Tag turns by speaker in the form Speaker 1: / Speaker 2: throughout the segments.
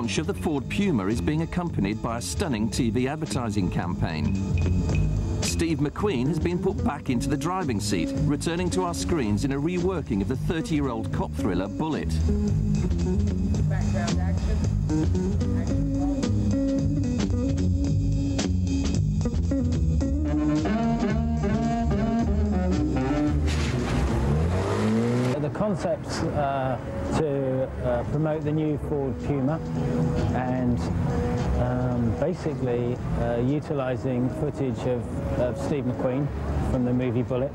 Speaker 1: launch of the Ford Puma is being accompanied by a stunning TV advertising campaign. Steve McQueen has been put back into the driving seat, returning to our screens in a reworking of the 30-year-old cop thriller Bullitt.
Speaker 2: Background action.
Speaker 3: The concept's to promote the new Ford Puma and basically utilising footage of Steve McQueen from the movie Bullitt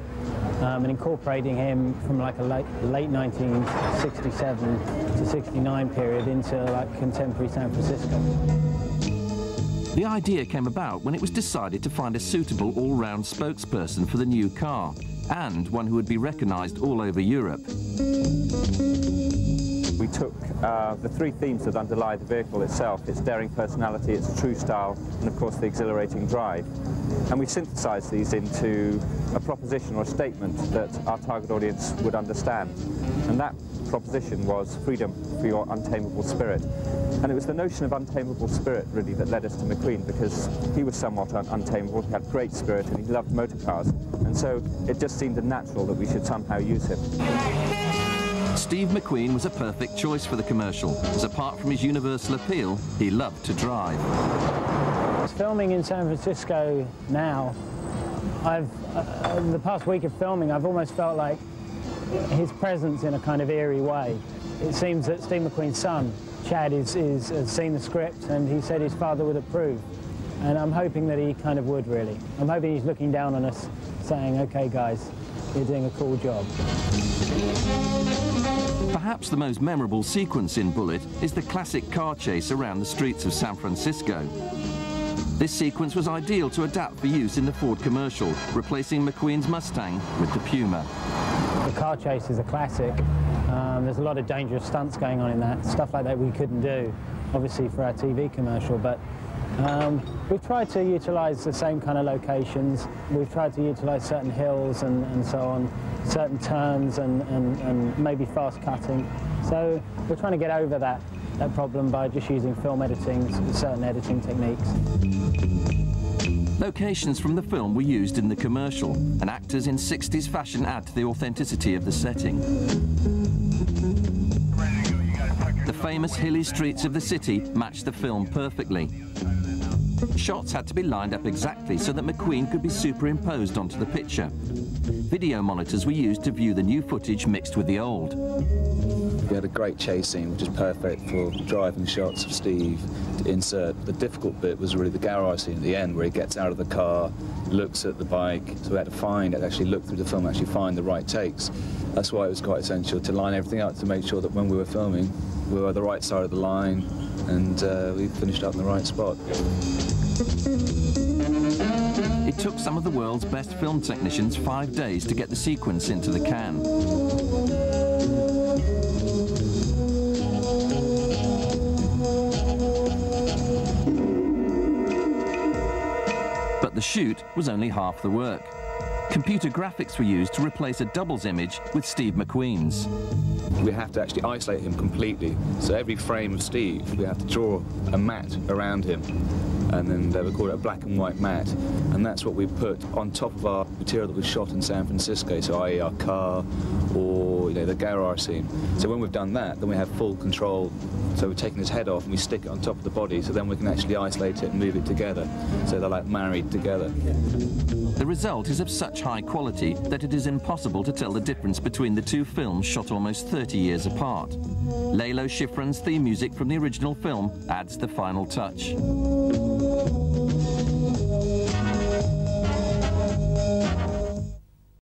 Speaker 3: and incorporating him from like a late 1967 to 69 period into like contemporary San Francisco.
Speaker 1: The idea came about when it was decided to find a suitable all-round spokesperson for the new car, and one who would be recognised all over Europe.
Speaker 4: We took the three themes that underlie the vehicle itself: its daring personality, its true style, and of course the exhilarating drive. And we synthesised these into a proposition or a statement that our target audience would understand. And that proposition was freedom for your untamable spirit. And it was the notion of untamable spirit, really, that led us to McQueen, because he was somewhat untamable, he had great spirit, and he loved motor cars. And so it just seemed natural that we should somehow use him.
Speaker 1: Steve McQueen was a perfect choice for the commercial, as apart from his universal appeal, he loved to drive.
Speaker 3: Filming in San Francisco now, in the past week of filming, I've almost felt like his presence in a kind of eerie way. It seems that Steve McQueen's son, Chad, has seen the script, and he said his father would approve. And I'm hoping that he kind of would, really. I'm hoping he's looking down on us, saying, "Okay, guys, you're doing a cool job."
Speaker 1: Perhaps the most memorable sequence in Bullitt is the classic car chase around the streets of San Francisco. This sequence was ideal to adapt for use in the Ford commercial, replacing McQueen's Mustang with the Puma.
Speaker 3: The car chase is a classic. There's a lot of dangerous stunts going on in that, stuff like that we couldn't do, obviously, for our TV commercial, but we've tried to utilise the same kind of locations. We've tried to utilise certain hills and so on, certain turns and maybe fast cutting. So we're trying to get over that problem by just using film editing, certain editing techniques.
Speaker 1: Locations from the film were used in the commercial, and actors in 60s fashion add to the authenticity of the setting. The famous hilly streets of the city matched the film perfectly. Shots had to be lined up exactly so that McQueen could be superimposed onto the picture. Video monitors were used to view the new footage mixed with the old.
Speaker 5: We had a great chase scene, which is perfect for driving shots of Steve to insert. The difficult bit was really the garage scene at the end, where he gets out of the car, looks at the bike. So we had to actually look through the film, actually find the right takes. That's why it was quite essential to line everything up to make sure that when we were filming, we were on the right side of the line, and we finished up in the right spot.
Speaker 1: It took some of the world's best film technicians 5 days to get the sequence into the can. But the shoot was only half the work. Computer graphics were used to replace a doubles image with Steve McQueen's.
Speaker 5: We have to actually isolate him completely. So every frame of Steve, we have to draw a mat around him. And then they would call it a black and white mat. And that's what we put on top of our material that was shot in San Francisco, so i.e. our car or the garage scene. So when we've done that, then we have full control. So we've taken his head off and we stick it on top of the body, so then we can actually isolate it and move it together. So they're like married together.
Speaker 1: The result is of such high quality that it is impossible to tell the difference between the two films shot almost 30 years apart. Lalo Schifrin's theme music from the original film adds the final touch.